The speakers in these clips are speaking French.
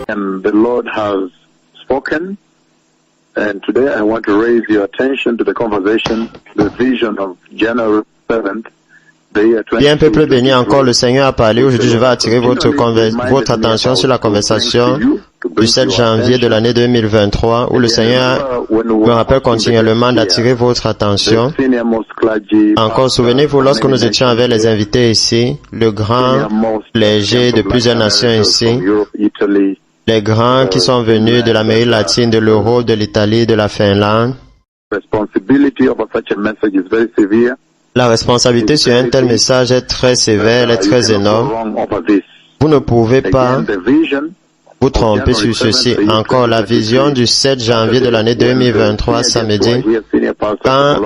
And the Lord has spoken, and today I want to raise your attention to the conversation, the vision of January 7th, the year 2020. Bien, peuple béni, encore le Seigneur a parlé. Aujourd'hui, je vais attirer votre attention sur la conversation du 7 janvier de l'année 2023, où le Seigneur me rappelle continuellement d'attirer votre attention. Encore, souvenez-vous, lorsque nous étions avec les invités ici, le grand clergé de plusieurs nations ici, les grands qui sont venus de l'Amérique latine, de l'Europe, de l'Italie, de la Finlande. La responsabilité sur un tel message est très sévère, elle est très énorme. Vous ne pouvez pas vous tromper sur ceci. Encore, la vision du 7 janvier de l'année 2023, samedi, quand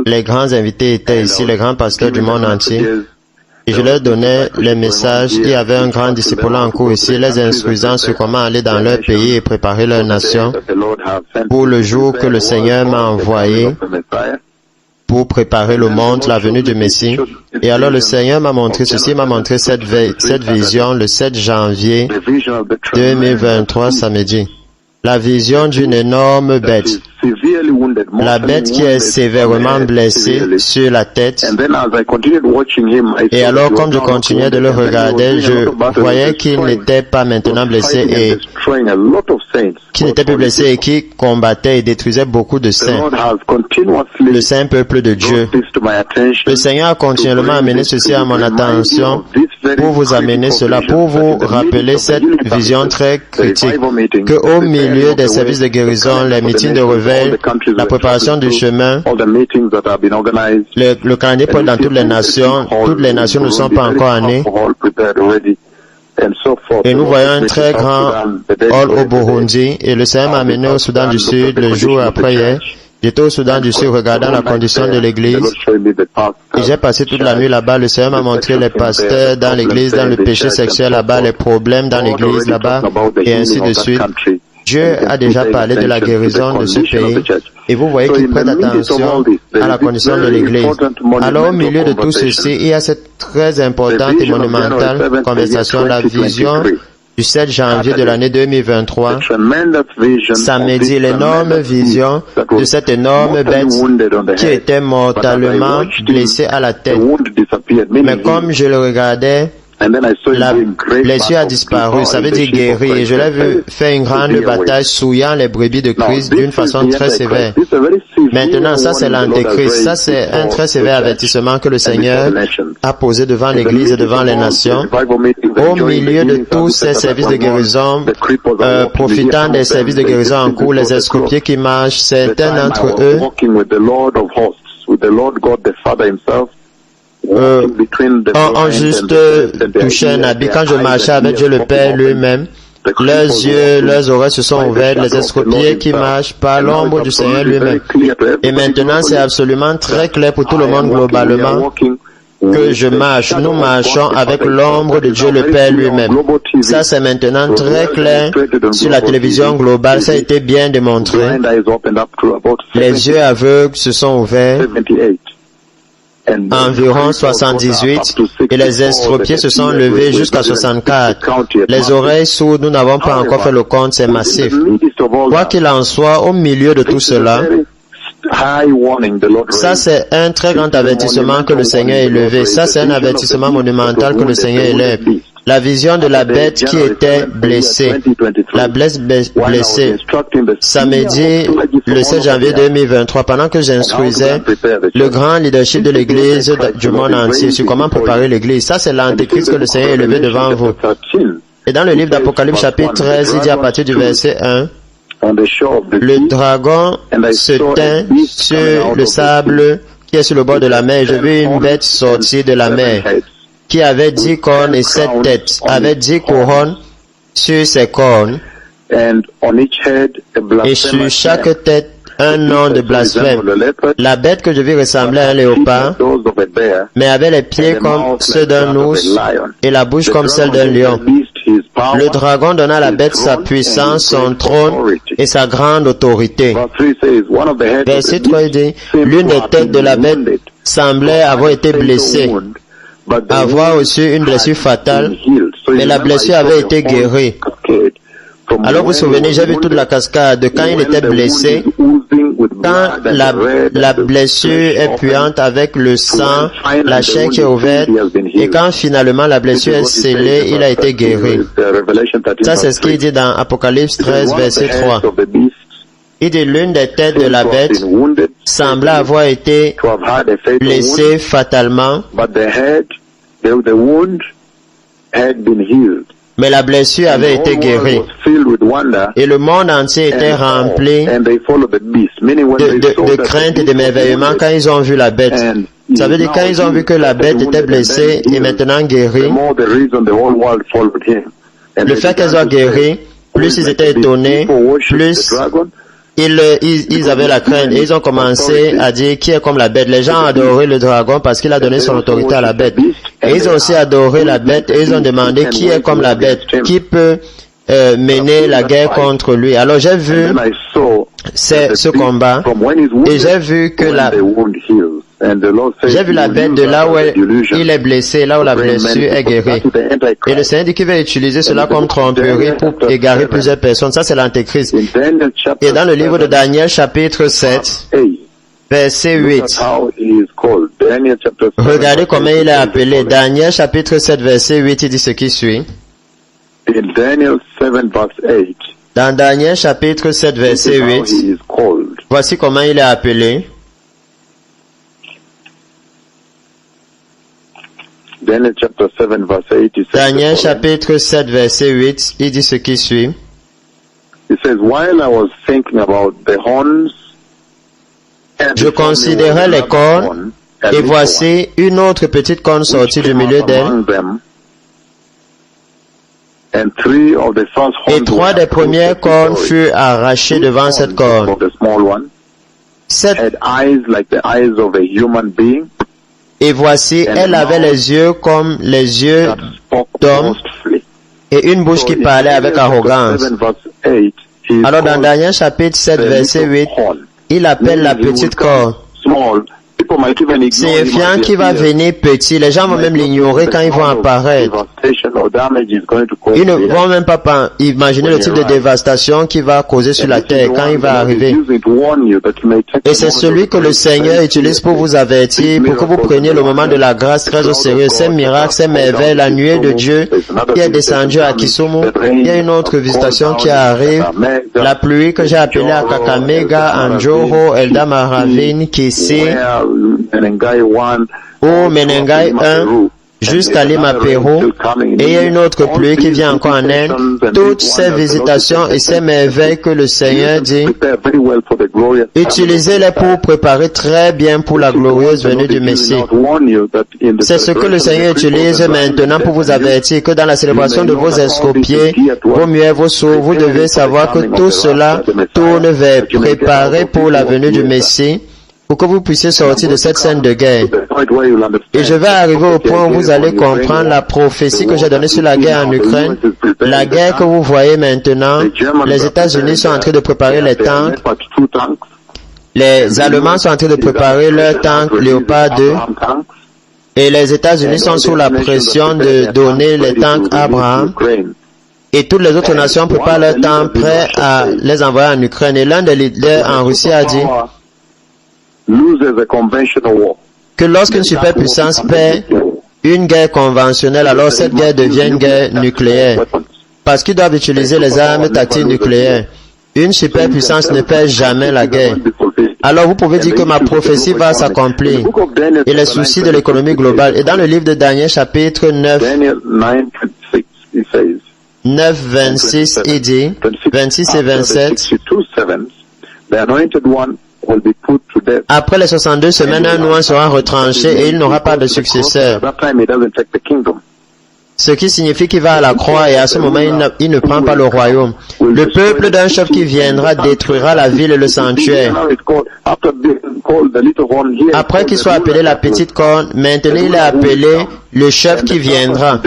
les grands invités étaient ici, les grands pasteurs du monde entier, et je leur donnais les messages. Il y avait un grand discipulat en cours ici, les instruisant sur comment aller dans leur pays et préparer leur nation pour le jour que le Seigneur m'a envoyé pour préparer le monde, la venue du Messie. Et alors le Seigneur m'a montré ceci, m'a montré cette vision le 7 janvier 2023, samedi. La vision d'une énorme bête. La bête qui est sévèrement blessée sur la tête. Et alors, comme je continuais de le regarder, je voyais qu'il n'était pas maintenant blessé et qu'il n'était plus blessé et qui combattait et détruisait beaucoup de saints. Le saint peuple de Dieu. Le Seigneur a continuellement amené ceci à mon attention pour vous amener cela, pour vous rappeler cette vision très critique, que au milieu des services de guérison, les meetings de réveil, la préparation du chemin, le calendrier pour dans toutes les nations ne sont pas encore nées. Et nous voyons un très grand hall au Burundi, et le Seigneur m'a amené au Soudan du Sud le jour après hier. J'étais au Soudan du Sud regardant la condition de l'église et j'ai passé toute la nuit là-bas. Le Seigneur m'a montré les pasteurs dans l'église, dans le péché sexuel là-bas, les problèmes dans l'église là-bas et ainsi de suite. Dieu a déjà parlé de la guérison de ce pays et vous voyez qu'il prête attention à la condition de l'église. Alors au milieu de tout ceci, il y a cette très importante et monumentale conversation, la vision du 7 janvier de l'année 2023, samedi, l'énorme vision de cette énorme bête qui était mortellement blessée à la tête. Mais comme je le regardais, la blessure a disparu, ça veut dire guéri, et je l'ai vu faire une grande bataille souillant les brebis de Christ d'une façon très sévère. Maintenant, ça c'est l'antéchrist, ça c'est un très sévère avertissement que le Seigneur a posé devant l'Église et devant les nations. Au milieu de tous ces services de guérison, profitant des services de guérison en cours, les escropiers qui marchent, certains d'entre eux ont juste touché un habit. Quand je marchais avec Dieu le Père lui-même, leurs yeux, leurs oreilles se sont ouvertes, les escropiers qui marchent par l'ombre du Seigneur lui-même. Et maintenant, c'est absolument très clair pour tout le monde globalement que je marche. Nous marchons avec l'ombre de Dieu le Père lui-même. Ça, c'est maintenant très clair sur la télévision globale. Ça a été bien démontré. Les yeux aveugles se sont ouverts. Environ 78 et les estropiés se sont levés jusqu'à 64. Les oreilles sourdes, nous n'avons pas encore fait le compte, c'est massif. Quoi qu'il en soit, au milieu de tout cela, ça c'est un très grand avertissement que le Seigneur a élevé. Ça c'est un avertissement monumental que le Seigneur élève. La vision de la bête qui était blessée. La blessée. Samedi, le 7 janvier 2023, pendant que j'instruisais le grand leadership de l'Église du monde entier sur comment préparer l'Église. Ça, c'est l'antéchrist que le Seigneur a élevé devant vous. Et dans le livre d'Apocalypse chapitre 13, il dit à partir du verset 1, le dragon se tint sur le sable qui est sur le bord de la mer. Je vis une bête sortir de la mer qui avait 10 cornes et 7 têtes, avait 10 couronnes sur ses cornes, et sur chaque tête un nom de blasphème. La bête que je vis ressemblait à un léopard, mais avait les pieds comme ceux d'un ours et la bouche comme celle d'un lion. Le dragon donna à la bête sa puissance, son trône et sa grande autorité. Verset 3 dit, l'une des têtes de la bête semblait avoir été blessée, avoir reçu une blessure fatale, mais la blessure avait été guérie. Alors vous vous souvenez, j'ai vu toute la cascade de quand il était blessé, quand la blessure est puante avec le sang, la chair qui est ouverte, et quand finalement la blessure est scellée, il a été guéri. Ça c'est ce qu'il dit dans Apocalypse 13, verset 3. Il dit l'une des têtes de la bête semblait avoir été blessée fatalement, mais la blessure avait été guérie. Et le monde entier était rempli de crainte et d'émerveillement quand ils ont vu la bête. Ça veut dire quand ils ont vu que la bête était blessée et maintenant guérie, le fait qu'elle soit guérie, plus ils étaient étonnés, plus ils avaient la crainte et ils ont commencé à dire qui est comme la bête. Les gens ont adoré le dragon parce qu'il a donné son autorité à la bête. Et ils ont aussi adoré la bête et ils ont demandé qui est comme la bête, qui peut mener la guerre contre lui. Alors j'ai vu ce combat et j'ai vu que la bête de là où il est blessé, là où la blessure est guérie. Et le Seigneur dit qu'il va utiliser cela comme tromperie pour égarer plusieurs personnes. Ça c'est l'Antéchrist. Et dans le livre de Daniel chapitre 7, verset 8, regardez comment il est appelé. Daniel chapitre 7, verset 8, il dit ce qui suit. Dans Daniel chapitre 7, verset 8, voici comment il est appelé. Daniel chapitre 7, verset 8, il dit ce qui suit. Je considérais les cornes, et voici une autre petite corne sortie du milieu d'elle. Et 3 des premières cornes furent arrachées devant cette corne. Et voici, elle avait les yeux comme les yeux d'homme et une bouche qui parlait avec arrogance. Alors dans Daniel chapitre 7, verset 8, il appelle la petite corne, signifiant qu'il va venir petit. Les gens vont même l'ignorer quand ils vont apparaître. Ils ne vont même pas imaginer le type de dévastation qu'il va causer sur la terre quand il va arriver. Et c'est celui que le Seigneur utilise pour vous avertir, pour que vous preniez le moment de la grâce très au sérieux. Ces miracles, ces merveilles, la nuée de Dieu qui est descendue à Kisumu. Il y a une autre visitation qui arrive. La pluie que j'ai appelée à Kakamega, Anjoro, Eldama Ravine, Kisi, ou Menengai 1, jusqu'à Lima Pérou, et il y a une autre pluie qui vient encore en Inde. Toutes ces visitations et ces merveilles que le Seigneur dit, utilisez-les pour préparer très bien pour la glorieuse venue du Messie. C'est ce que le Seigneur utilise maintenant pour vous avertir que dans la célébration de vos escopiés, vos muets, vos sourds, vous devez savoir que tout cela tourne vers préparer pour la venue du Messie, pour que vous puissiez sortir de cette scène de guerre. Et je vais arriver au point où vous allez comprendre la prophétie que j'ai donnée sur la guerre en Ukraine. La guerre que vous voyez maintenant, les États-Unis sont en train de préparer les tanks. Les Allemands sont en train de préparer leurs tanks Léopard 2. Et les États-Unis sont sous la pression de donner les tanks Abraham. Et toutes les autres nations préparent leurs tanks prêts à les envoyer en Ukraine. Et l'un des leaders en Russie a dit que lorsqu'une superpuissance perd une guerre conventionnelle, alors cette guerre devient une guerre nucléaire. Parce qu'ils doivent utiliser les armes tactiques nucléaires. Une superpuissance ne perd jamais la guerre. Alors vous pouvez dire que ma prophétie va s'accomplir. Et les soucis de l'économie globale. Et dans le livre de Daniel chapitre 9, 26, il dit, 26 et 27, après les 62 semaines, un roi sera retranché et il n'aura pas de successeur. Ce qui signifie qu'il va à la croix et à ce moment, il ne prend pas le royaume. Le peuple d'un chef qui viendra détruira la ville et le sanctuaire. Après qu'il soit appelé la petite corne, maintenant il est appelé le chef qui viendra.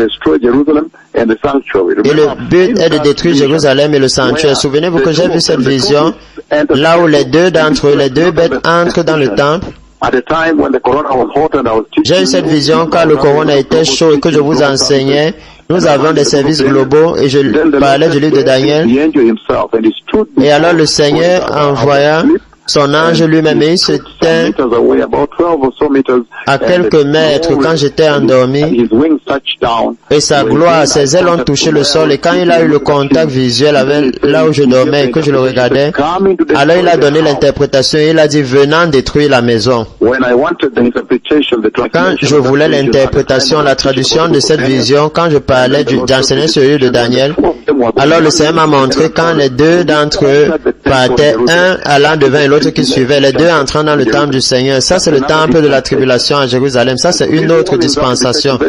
Et le but est de détruire Jérusalem et le sanctuaire. Souvenez-vous que j'ai vu cette vision, là où les deux d'entre eux, les deux bêtes entrent dans le temple. J'ai eu cette vision quand le corona était chaud et que je vous enseignais. Nous avions des services globaux et je parlais du livre de Daniel. Et alors le Seigneur envoya son ange lui-même et il se tint à quelques mètres quand j'étais endormi. Et sa gloire, ses ailes ont touché le sol. Et quand il a eu le contact visuel avec là où je dormais et que je le regardais, alors il a donné l'interprétation et il a dit venant détruire la maison. Quand je voulais l'interprétation, la traduction de cette vision, quand je parlais d'enseigner sur le livre de Daniel, alors le Seigneur m'a montré quand les deux d'entre eux partaient, un allant devant et l'autre qui suivait, les deux entrant dans le temple du Seigneur. Ça, c'est le temple de la tribulation à Jérusalem. Ça, c'est une autre dispensation.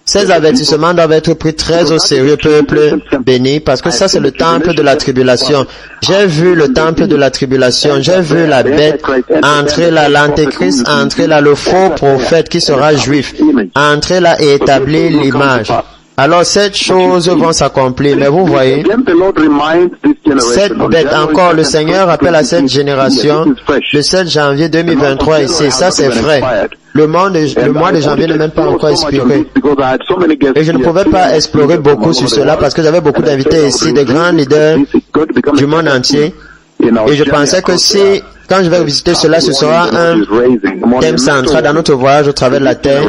Ces avertissements doivent être pris très au sérieux, peuple béni, parce que ça, c'est le temple de la tribulation. J'ai vu le temple de la tribulation. J'ai vu la bête entrer là, l'antéchrist entrer là, le faux prophète qui sera juif, entrer là et établir l'image. Alors cette chose vont s'accomplir. Mais vous voyez, cette bête, encore le Seigneur rappelle à cette génération, le 7 janvier 2023 ici, ça c'est vrai. Le mois de janvier n'est même pas encore expiré. Et je ne pouvais pas explorer beaucoup sur cela parce que j'avais beaucoup d'invités ici, de grands leaders du monde entier. Et je pensais que si, quand je vais visiter cela, ce sera un thème central dans notre voyage au travers de la terre.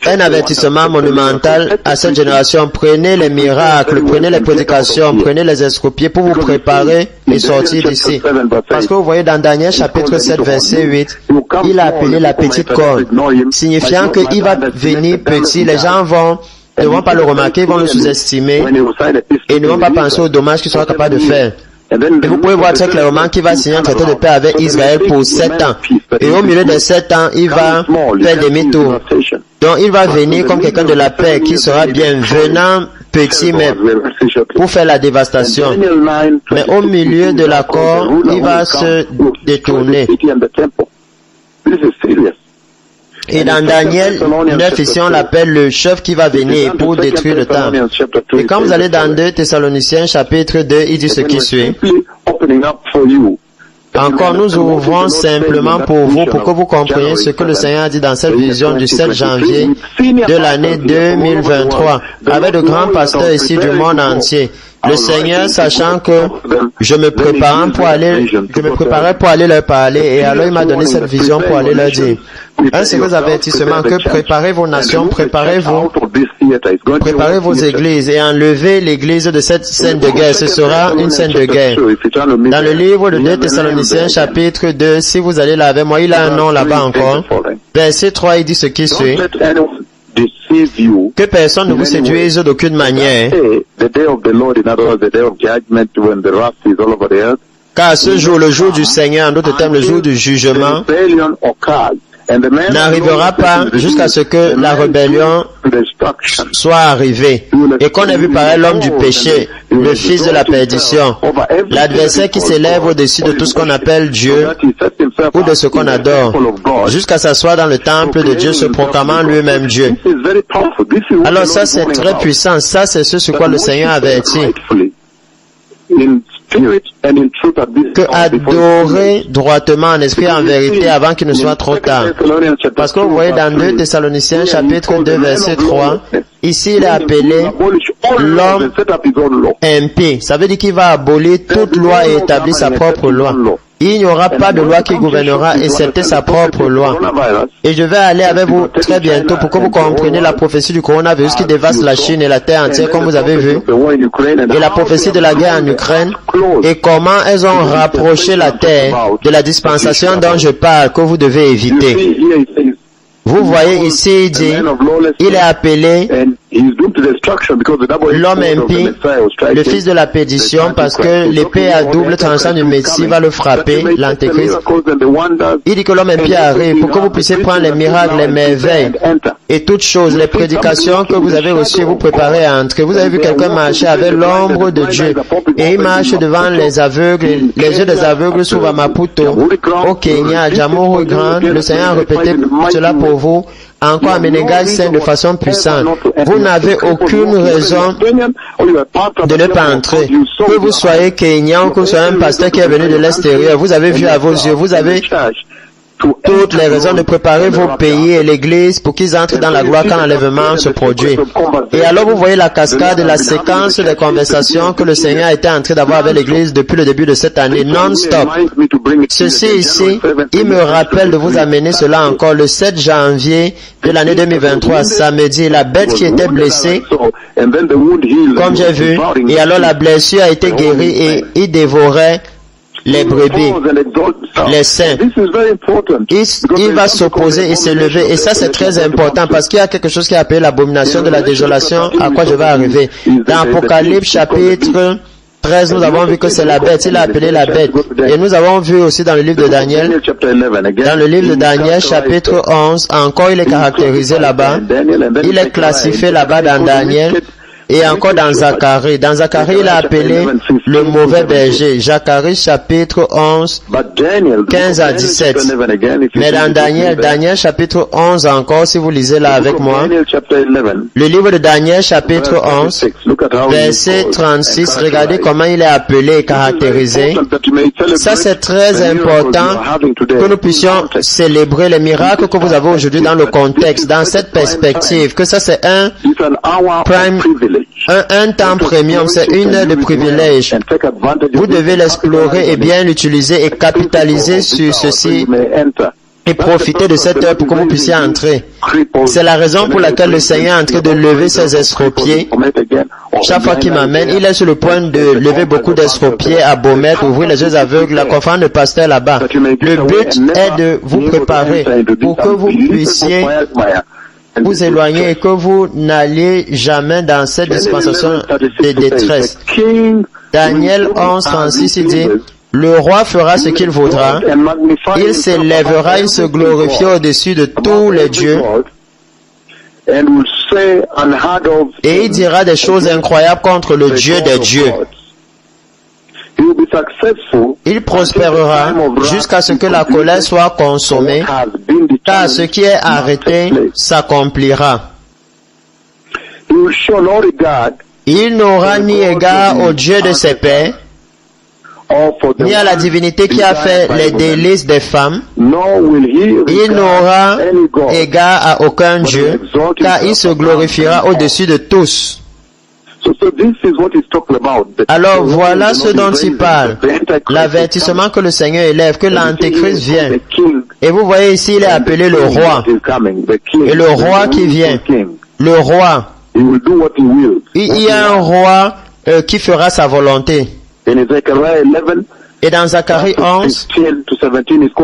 Un avertissement monumental à cette génération. Prenez les miracles, prenez les prédications, prenez les estropiés pour vous préparer et sortir d'ici. Parce que vous voyez dans Daniel chapitre 7 verset 8, il a appelé la petite corne, signifiant qu'il va venir petit. Les gens ne vont pas le remarquer, ils vont le sous-estimer et ne vont pas penser aux dommages qu'il sera capable de faire. Et vous pouvez voir très clairement qu'il va signer un traité de paix avec Israël pour 7 ans. Et au milieu de 7 ans, il va faire demi-tour. Donc il va venir comme quelqu'un de la paix qui sera bienvenant, petit, mais pour faire la dévastation. Mais au milieu de l'accord, il va se détourner. Et dans Daniel 9, ici, on l'appelle le chef qui va venir pour détruire le temple. Et quand vous allez dans 2 Thessaloniciens chapitre 2, il dit ce qui suit. Encore, nous ouvrons simplement pour vous, pour que vous compreniez ce que le Seigneur a dit dans cette vision du 7 janvier de l'année 2023, avec de grands pasteurs ici du monde entier. Le Seigneur, sachant que je me préparais pour aller leur parler, et alors il m'a donné cette vision pour aller leur dire. Un second avertissement que préparez vos nations, préparez vos églises et enlevez l'église de cette scène de guerre. Ce sera une scène de guerre. Dans le livre de 2 Thessaloniciens chapitre 2, si vous allez là avec moi, il a un nom là-bas encore. Verset 3, il dit ce qui suit. Que personne ne vous séduise d'aucune manière. Car ce jour, le jour du Seigneur, en d'autres termes, le jour du jugement, n'arrivera pas jusqu'à ce que la rébellion soit arrivée et qu'on ait vu paraître l'homme du péché, le fils de la perdition, l'adversaire qui s'élève au-dessus de tout ce qu'on appelle Dieu ou de ce qu'on adore, jusqu'à s'asseoir dans le temple de Dieu se proclamant lui-même Dieu. Alors ça c'est très puissant, ça c'est ce sur quoi le Seigneur avertit. Que adorer droitement en esprit et en vérité avant qu'il ne soit trop tard. Parce que vous voyez dans 2 Thessaloniciens chapitre 2 verset 3, ici il est appelé l'homme impie. Ça veut dire qu'il va abolir toute loi et établir sa propre loi. Il n'y aura pas de loi qui gouvernera excepté sa propre loi. Et je vais aller avec vous très bientôt pour que vous compreniez la prophétie du coronavirus qui dévaste la Chine et la terre entière, comme vous avez vu, et la prophétie de la guerre en Ukraine, et comment elles ont rapproché la terre de la dispensation dont je parle, que vous devez éviter. Vous voyez ici, il dit, il est appelé L'homme impie, le fils de la perdition, parce que l'épée à double tranchant du Messie va le frapper, l'Antéchrist. Il dit que l'homme impie arrive pour que vous puissiez prendre les miracles, les merveilles et toutes choses, les prédications que vous avez reçues, vous préparez à entrer. Vous avez vu quelqu'un marcher avec l'ombre de Dieu et il marche devant les aveugles, les yeux des aveugles s'ouvrent à Maputo, au Kenya, à Jamhuri Grande. Le Seigneur a répété cela pour vous. Encore à Menengai Saint de façon puissante. Vous n'avez aucune raison de ne pas entrer. Que vous soyez Kenyan ou que vous soyez un pasteur qui est venu de l'extérieur, vous avez vu à vos yeux, vous avez toutes les raisons de préparer vos pays et l'église pour qu'ils entrent dans la gloire quand l'enlèvement se produit. Et alors vous voyez la cascade, la séquence des conversations que le Seigneur était en train d'avoir avec l'église depuis le début de cette année, non-stop. Ceci ici, il me rappelle de vous amener cela encore le 7 janvier de l'année 2023, samedi, la bête qui était blessée, comme j'ai vu, et alors la blessure a été guérie et il dévorait les brebis, les saints. Il va s'opposer et s'élever. Et ça, c'est très important parce qu'il y a quelque chose qui est appelé l'abomination de la désolation, à quoi je vais arriver. Dans Apocalypse chapitre 13, nous avons vu que c'est la bête. Il a appelé la bête. Et nous avons vu aussi dans le livre de Daniel, dans le livre de Daniel chapitre 11, encore il est caractérisé là-bas. Il est classifié là-bas dans Daniel. Et encore dans Zacharie. Dans Zacharie, il a appelé le mauvais berger. Zacharie chapitre 11, 15 à 17. Mais dans Daniel chapitre 11 encore, si vous lisez là avec moi, le livre de Daniel chapitre 11, verset 36, regardez comment il est appelé et caractérisé. Ça, c'est très important que nous puissions célébrer les miracles que vous avez aujourd'hui dans le contexte, dans cette perspective, que ça c'est un temps premium, c'est une heure de privilège. Vous devez l'explorer et bien l'utiliser et capitaliser sur ceci et profiter de cette heure pour que vous puissiez entrer. C'est la raison pour laquelle le Seigneur est en train de lever ses estropiés. Chaque fois qu'il m'amène, il est sur le point de lever beaucoup d'estropiés à Beaumet, ouvrir les yeux aveugles, la conférence de pasteur là-bas. Le but est de vous préparer pour que vous puissiez vous éloigner et que vous n'alliez jamais dans cette dispensation de détresse. Daniel 11, 36, il dit, le roi fera ce qu'il voudra, il s'élèvera, il se glorifiera au-dessus de tous les dieux, et il dira des choses incroyables contre le Dieu des dieux. Il prospérera jusqu'à ce que la colère soit consommée, car ce qui est arrêté s'accomplira. Il n'aura ni égard au Dieu de ses pères, ni à la divinité qui a fait les délices des femmes. Il n'aura égard à aucun Dieu, car il se glorifiera au-dessus de tous. Alors voilà ce dont il parle, l'avertissement que le Seigneur élève, que l'Antéchrist vient. Et vous voyez ici, il est appelé le roi. Et le roi qui vient, le roi, il y a un roi qui fera sa volonté. Et dans Zacharie 11,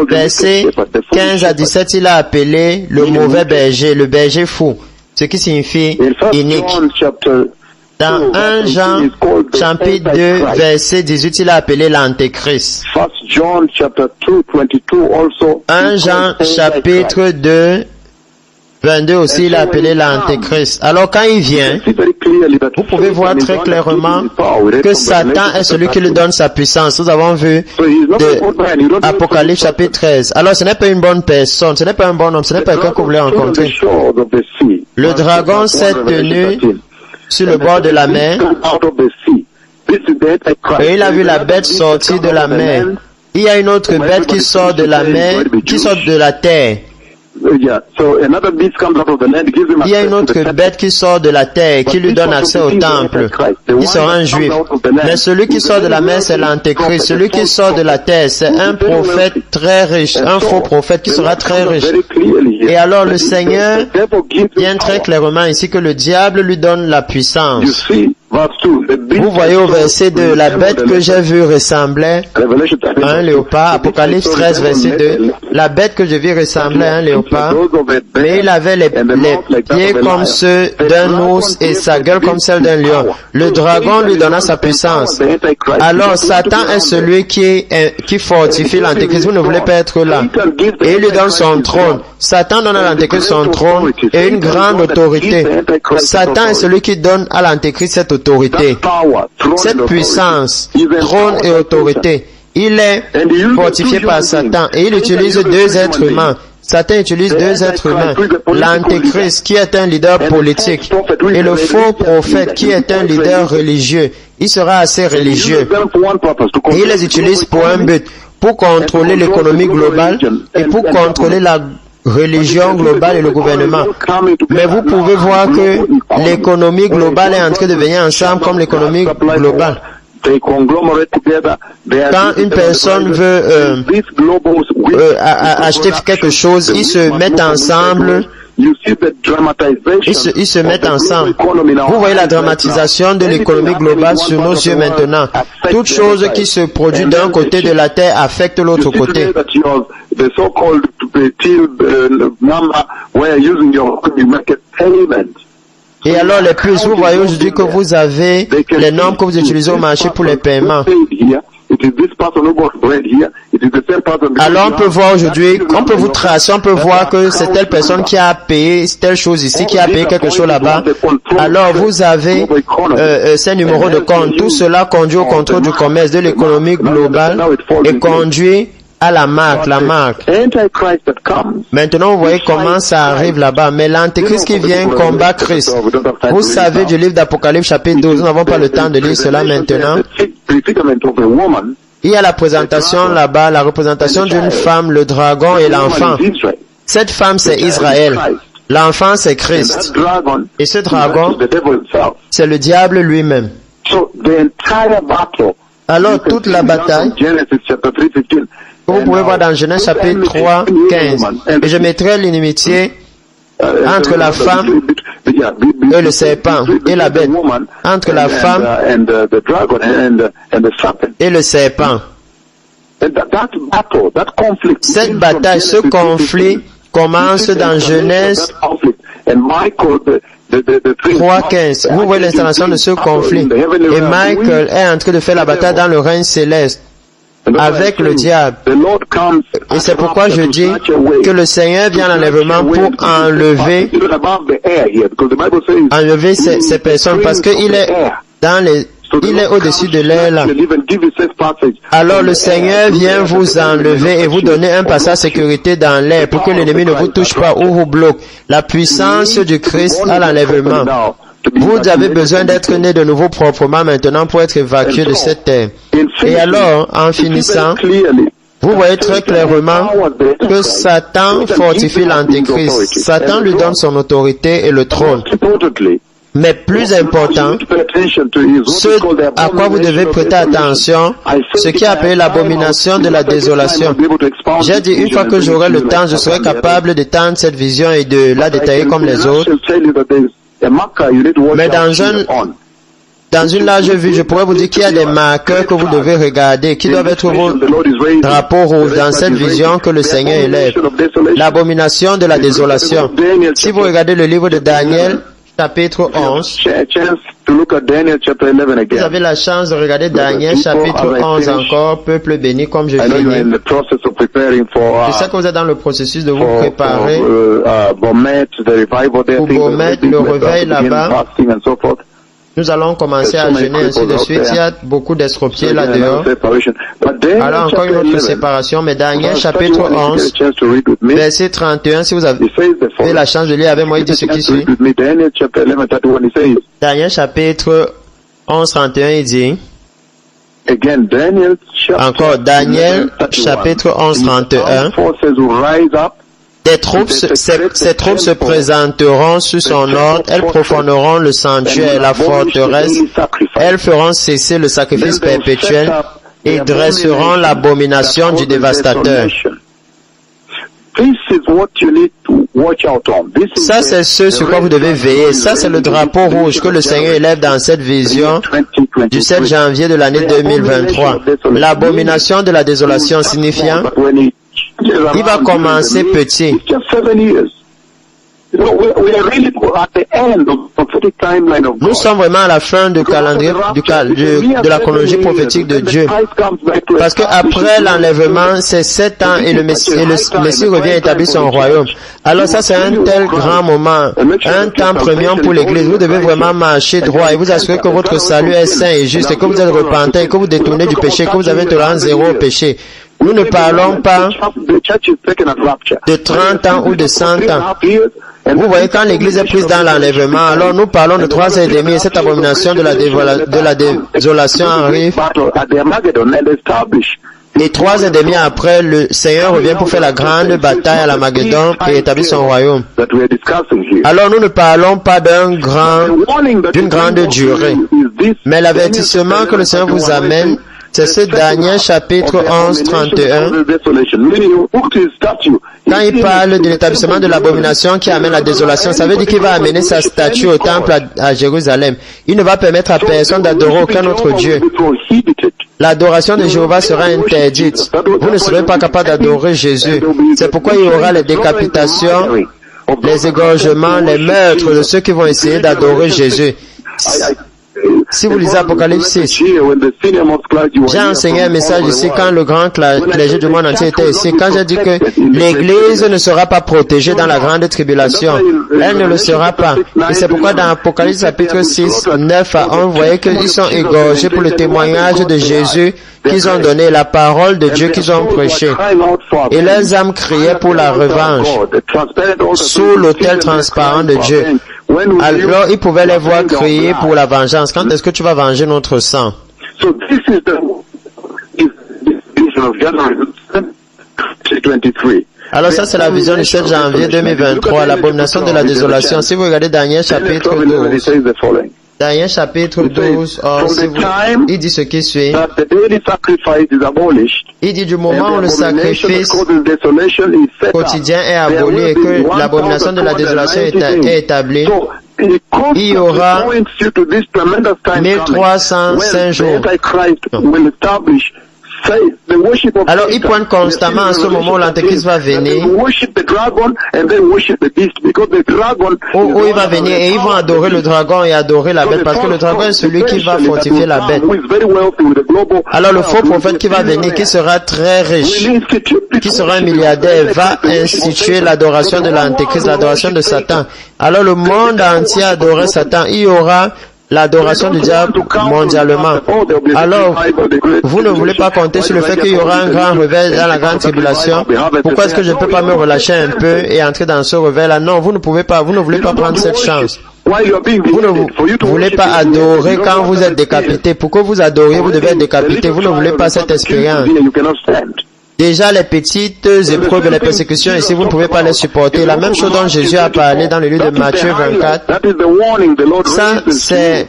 verset 15 à 17, il a appelé le mauvais berger, le berger fou, ce qui signifie inique. Dans 1 Jean chapitre 2 verset 18, il a appelé l'Antéchrist. 1 Jean chapitre 2 22 aussi, il a appelé l'Antéchrist. Alors quand il vient, vous pouvez voir très clairement que Satan est celui qui lui donne sa puissance. Nous avons vu de Apocalypse chapitre 13. Alors ce n'est pas une bonne personne, ce n'est pas un bon homme, ce n'est pas quelqu'un que vous voulez rencontrer. Le dragon s'est tenu sur le bord de la mer et il a vu la bête sortir de la mer. Il y a une autre bête qui sort de la mer, qui sort de la terre. Il y a une autre bête qui sort de la terre, qui lui donne accès au temple. Il sera un juif. Mais celui qui sort de la mer, c'est l'Antéchrist. Celui qui sort de la terre, c'est un prophète très riche, un faux prophète qui sera très riche. Et alors le Seigneur vient très clairement ici que le diable lui donne la puissance. Vous voyez au verset 2, la bête que j'ai vue ressemblait à un léopard. Apocalypse 13, verset 2. La bête que je vis ressemblait à un léopard, mais il avait les pieds comme ceux d'un ours et sa gueule comme celle d'un lion. Le dragon lui donna sa puissance. Alors Satan est celui qui fortifie l'Antéchrist. Vous ne voulez pas être là. Et il lui donne son trône. Satan donne à l'Antéchrist son trône et une grande autorité. Satan est celui qui donne à l'Antéchrist cette autorité, cette puissance, trône et autorité. Il est fortifié par Satan et il utilise deux êtres humains. Satan utilise deux êtres humains. L'Antéchrist qui est un leader politique et le faux prophète qui est un leader religieux. Il sera assez religieux. Et il les utilise pour un but, pour contrôler l'économie globale et pour contrôler la religion globale et le gouvernement. Mais vous pouvez voir que l'économie globale est en train de venir ensemble comme l'économie globale. Quand une personne veut acheter quelque chose, ils se mettent ensemble. Ils se mettent ensemble. Vous voyez la dramatisation de l'économie globale sur nos yeux maintenant. Toute chose qui se produit d'un côté de la terre affecte l'autre côté. Et alors les plus, vous voyez aujourd'hui que vous avez les normes que vous utilisez au marché pour les paiements. Alors on peut voir aujourd'hui, on peut vous tracer, on peut voir que c'est telle personne qui a payé telle chose ici, qui a payé quelque chose là-bas. Alors vous avez ces numéros de compte. Tout cela conduit au contrôle du commerce, de l'économie globale et conduit à la marque. Maintenant, vous voyez comment ça arrive là-bas. Mais l'Antéchrist qui vient combat Christ. Vous savez du livre d'Apocalypse chapitre 12. Nous n'avons pas le temps de lire cela maintenant. Il y a la présentation là-bas, la représentation d'une femme, le dragon et l'enfant. Cette femme, c'est Israël. L'enfant, c'est Christ. Et ce dragon, c'est le diable lui-même. Alors, toute la bataille, vous pouvez voir dans Genèse chapitre 3, 15. Et je mettrai l'inimitié entre la femme et le serpent et la bête, entre la femme et le serpent. Cette bataille, ce conflit commence dans Genèse 3.15. Vous voyez l'installation de ce conflit. Et Michael est en train de faire la bataille dans le règne céleste avec le diable. Et c'est pourquoi je dis que le Seigneur vient à l'enlèvement pour enlever ces personnes, parce qu'il est il est au-dessus de l'air là. Alors le Seigneur vient vous enlever et vous donner un passage sécurité dans l'air pour que l'ennemi ne vous touche pas ou vous bloque. La puissance du Christ à l'enlèvement. Vous avez besoin d'être né de nouveau proprement maintenant pour être évacué de cette terre. Et alors, en finissant, vous voyez très clairement que Satan fortifie l'Antéchrist. Satan lui donne son autorité et le trône. Mais plus important, ce à quoi vous devez prêter attention, ce qui est appelé l'abomination de la désolation. J'ai dit, une fois que j'aurai le temps, je serai capable d'étendre cette vision et de la détailler comme les autres. Mais dans une large vue, je pourrais vous dire qu'il y a des marqueurs que vous devez regarder, qui doivent être vos drapeaux rouges dans cette vision que le Seigneur élève. L'abomination de la désolation. Si vous regardez le livre de Daniel, chapitre 11, vous avez la chance de regarder Daniel, chapitre 11 encore, peuple béni, comme je finis. Je sais que vous êtes dans le processus de vous préparer pour Bomet, le réveil là-bas. Nous allons commencer à jeûner, ainsi de suite. Il y a beaucoup d'estropiés là-dehors. Alors, encore une autre séparation, mais Daniel, chapitre 11, verset 31, si vous avez la chance de lire avec moi, il dit ce qui suit. Daniel, chapitre 11, 31, il dit, encore Daniel, chapitre 11, 31, ces troupes se présenteront sous son ordre, elles profaneront le sanctuaire et la forteresse, elles feront cesser le sacrifice perpétuel et dresseront l'abomination du dévastateur. Ça, c'est ce sur quoi vous devez veiller. Ça, c'est le drapeau rouge que le Seigneur élève dans cette vision du 7 janvier de l'année 2023. L'abomination de la désolation signifiant, il va commencer petit. Nous sommes vraiment à la fin du calendrier de la chronologie prophétique de Dieu. Parce que après l'enlèvement, c'est 7 ans et le Messie revient établir son royaume. Alors ça, c'est un tel grand moment, un temps premium pour l'Église. Vous devez vraiment marcher droit et vous assurer que votre salut est saint et juste et que vous êtes repentant, que vous détournez du péché, que vous avez une tolérance zéro au péché. Nous ne parlons pas de 30 ans ou de 100 ans. Vous voyez, quand l'Église est prise dans l'enlèvement, alors nous parlons de 3 ans et demi et cette abomination de la désolation arrive. Et 3 ans et demi après, le Seigneur revient pour faire la grande bataille à l'Armageddon et établir son royaume. Alors nous ne parlons pas d'une grande durée. Mais l'avertissement que le Seigneur vous amène, c'est ce Daniel chapitre 11, 31. Quand il parle de l'établissement de l'abomination qui amène la désolation, ça veut dire qu'il va amener sa statue au temple à Jérusalem. Il ne va permettre à personne d'adorer aucun autre Dieu. L'adoration de Jéhovah sera interdite. Vous ne serez pas capable d'adorer Jésus. C'est pourquoi il y aura les décapitations, les égorgements, les meurtres de ceux qui vont essayer d'adorer Jésus. Si vous lisez Apocalypse 6, j'ai enseigné un message ici quand le grand clergé du monde entier était ici, quand j'ai dit que l'Église ne sera pas protégée dans la grande tribulation. Elle ne le sera pas. Et c'est pourquoi dans Apocalypse chapitre 6, 9 à 11, vous voyez qu'ils sont égorgés pour le témoignage de Jésus qu'ils ont donné, la parole de Dieu qu'ils ont prêchée. Et leurs âmes criaient pour la revanche sous l'autel transparent de Dieu. Alors, ils pouvaient les voir crier pour la vengeance. Quand est-ce que tu vas venger notre sang? Alors ça, c'est la vision du 7 janvier 2023, l'abomination de la désolation. Si vous regardez Daniel chapitre 12, Daniel chapitre 12, il dit ce qui suit. Il dit du moment où le sacrifice quotidien est aboli et que l'abomination de la désolation est établie, il y aura 1305 jours. Alors, ils pointent constamment à ce moment où l'Antéchrist va venir, où il va venir et ils vont adorer le dragon et adorer la bête, parce que le dragon est celui qui va fortifier la bête. Alors, le faux prophète qui va venir, qui sera très riche, qui sera un milliardaire, va instituer l'adoration de l'Antéchrist, l'adoration de Satan. Alors, le monde entier adorait Satan. Il y aura l'adoration du diable mondialement. Alors, vous ne voulez pas compter sur le fait qu'il y aura un grand réveil dans la grande tribulation. Pourquoi est-ce que je ne peux pas me relâcher un peu et entrer dans ce réveil-là? Non, vous ne pouvez pas, vous ne voulez pas prendre cette chance. Vous ne voulez pas adorer quand vous êtes décapité. Pour que vous adoriez, vous devez être décapité. Vous ne voulez pas cette expérience. Déjà, les petites épreuves et les persécutions ici, vous ne pouvez pas les supporter. La même chose dont Jésus a parlé dans le livre de Matthieu 24. Ça, c'est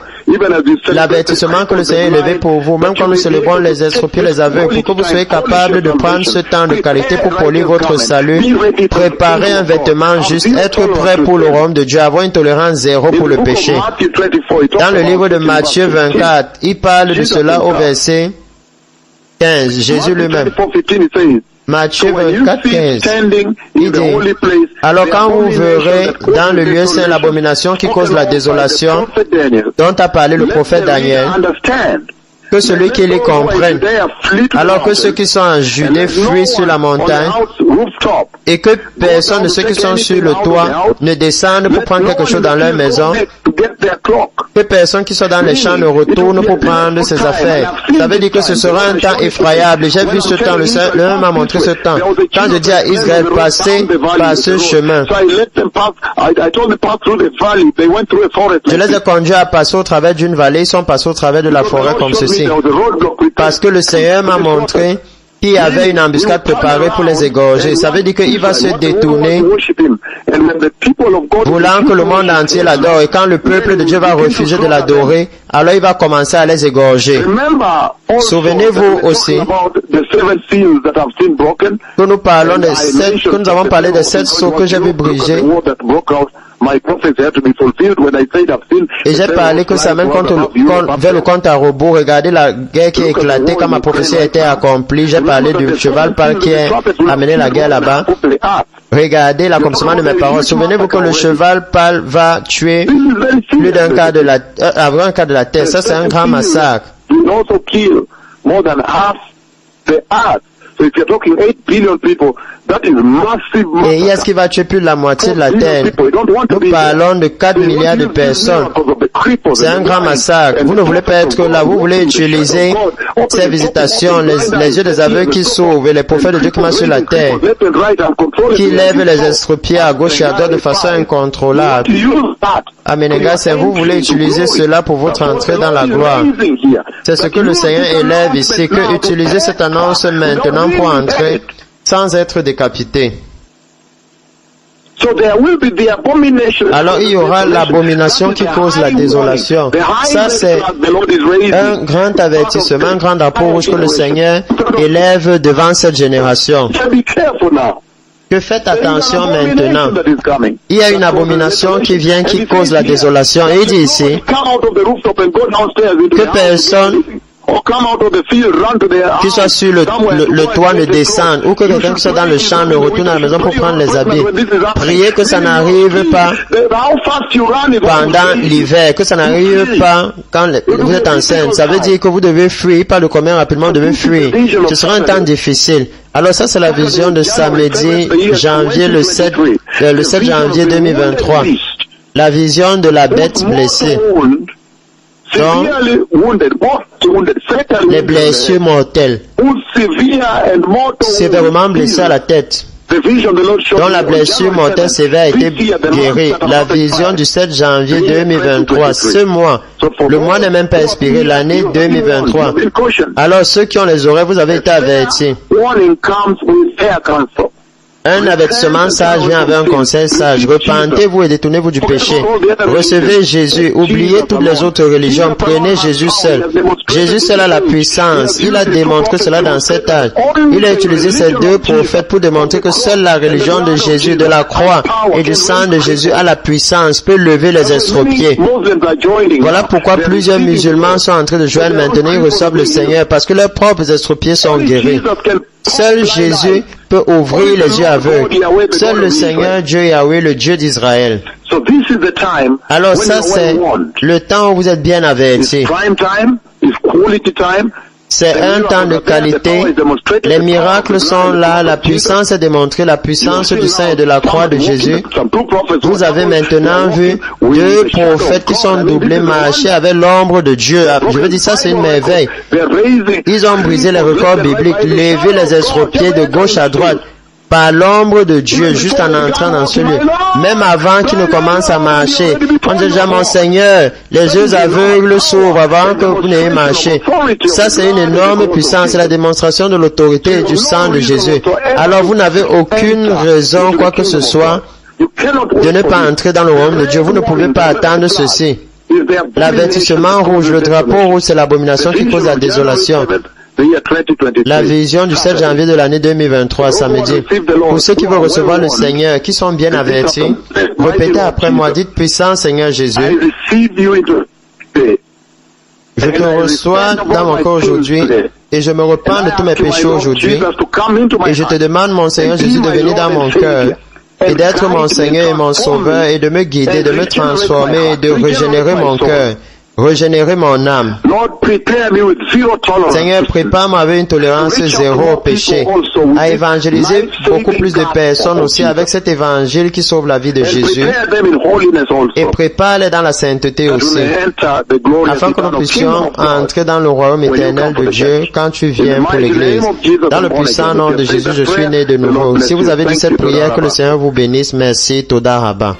l'avertissement que le Seigneur a élevé pour vous, même quand nous célébrons les estropiés, les aveux, pour que vous soyez capables de prendre ce temps de qualité pour polir votre salut, préparer un vêtement juste, être prêt pour le royaume de Dieu, avoir une tolérance zéro pour le péché. Dans le livre de Matthieu 24, il parle de cela au verset 15, Jésus lui-même. Matthieu 24, 15. Il dit, alors quand vous verrez dans le lieu saint l'abomination qui cause la désolation, dont a parlé le prophète Daniel, que celui qui les comprenne, alors que ceux qui sont en Judée fuient sur la montagne, et que personne de ceux qui sont sur le toit ne descendent pour prendre quelque chose dans leur maison, que personne qui soit dans les champs ne retourne pour prendre ses affaires. Ça veut dire que ce sera un temps effroyable. J'ai vu ce temps, le Seigneur m'a montré ce temps. Quand je dis à Israël, passez par ce chemin, je les ai conduits à passer au travers d'une vallée, ils sont passés au travers de la forêt comme ceci. Parce que le Seigneur m'a montré qu'il y avait une embuscade préparée pour les égorger. Ça veut dire qu'il va se détourner voulant que le monde entier l'adore. Et quand le peuple de Dieu va refuser de l'adorer, alors il va commencer à les égorger. Souvenez-vous aussi que nous parlons des sept, que nous avons parlé des 7 sceaux que j'ai vu briser. Et j'ai parlé que ça même vers le compte à rebours. Regardez la guerre qui a éclaté quand ma prophétie a été accomplie. J'ai parlé du cheval pâle qui a amené la guerre là-bas. Regardez l'accomplissement de mes paroles. Souvenez-vous que le cheval pâle va tuer plus d'un quart de la terre. Ça, c'est un grand massacre. Et est-ce qu'il va tuer plus de la moitié de la terre? Nous parlons de 4 milliards de personnes. C'est un grand massacre. Vous ne voulez pas être là. Vous voulez utiliser ces visitations, les yeux des aveugles qui s'ouvrent et les prophètes de Dieu qui marchent sur la terre, qui lèvent les estropiés à gauche et à droite de façon incontrôlable. Aménégas, vous voulez utiliser cela pour votre entrée dans la gloire. C'est ce que le Seigneur élève ici, que utiliser cette annonce maintenant pour entrer sans être décapité. Alors il y aura l'abomination qui cause la désolation. Ça c'est un grand avertissement, un grand drapeau rouge que le Seigneur élève devant cette génération. Que faites attention maintenant. Il y a une abomination qui vient, qui cause la désolation. Et il dit ici que personne qui soit sur le toit ne descende, ou que quelqu'un qui soit dans le champ ne retourne à la maison pour prendre les habits. Priez que ça n'arrive pas pendant l'hiver, que ça n'arrive pas quand vous êtes enceinte. Ça veut dire que vous devez fuir, pas de combien rapidement vous devez fuir. Ce sera un temps difficile. Alors ça, c'est la vision de samedi, janvier, le 7 janvier 2023. La vision de la bête blessée. Donc, les blessures mortelles, sévèrement blessées à la tête, dont la blessure mortelle sévère a été guérie. La vision du 7 janvier 2023, ce mois, le mois n'est même pas expiré, l'année 2023. Alors ceux qui ont les oreilles, vous avez été avertis. Un avertissement sage vient avec un conseil sage. Repentez-vous et détournez-vous du péché. Recevez Jésus. Oubliez toutes les autres religions. Prenez Jésus seul. Jésus seul a la puissance. Il a démontré cela dans cet âge. Il a utilisé ces 2 prophètes pour démontrer que seule la religion de Jésus, de la croix et du sang de Jésus a la puissance, peut lever les estropiés. Voilà pourquoi plusieurs musulmans sont en train de joindre maintenant. Ils reçoivent le Seigneur parce que leurs propres estropiés sont guéris. Seul Jésus peut ouvrir les yeux aveugles. Seul le Seigneur Dieu Yahweh, le Dieu d'Israël. Alors ça, c'est le temps où vous êtes bien avertis. C'est un temps de qualité. Les miracles sont là. La puissance est démontrée. La puissance du sang et de la croix de Jésus. Vous avez maintenant vu 2 prophètes qui sont doublés marcher avec l'ombre de Dieu. Je veux dire, ça c'est une merveille. Ils ont brisé les records bibliques, levé les estropiés de gauche à droite par l'ombre de Dieu, juste en entrant dans ce lieu. Même avant qu'ils ne commencent à marcher, on dit déjà, mon Seigneur, les yeux aveugles s'ouvrent avant que vous n'ayez marché. Ça, c'est une énorme puissance, c'est la démonstration de l'autorité et du sang de Jésus. Alors, vous n'avez aucune raison, quoi que ce soit, de ne pas entrer dans le royaume de Dieu. Vous ne pouvez pas attendre ceci. L'avertissement rouge, le drapeau rouge, c'est l'abomination qui cause la désolation. La vision du 7 janvier de l'année 2023, samedi. Pour ceux qui veulent recevoir le Seigneur, qui sont bien avertis, répétez après moi, dites puissant Seigneur Jésus. Je te reçois dans mon corps aujourd'hui et je me repens de tous mes péchés aujourd'hui et je te demande, mon Seigneur Jésus, de venir dans mon cœur et d'être mon Seigneur et mon Sauveur et de me guider, de me transformer et de régénérer mon cœur. Régénérer mon âme. Seigneur, prépare-moi avec une tolérance zéro au péché, à évangéliser beaucoup plus de personnes aussi avec cet évangile qui sauve la vie de Jésus, et prépare-les dans la sainteté aussi, afin que nous puissions entrer dans le royaume éternel de Dieu quand tu viens pour l'Église. Dans le puissant nom de Jésus, je suis né de nouveau. Si vous avez dit cette prière, que le Seigneur vous bénisse. Merci. Toda Rabba.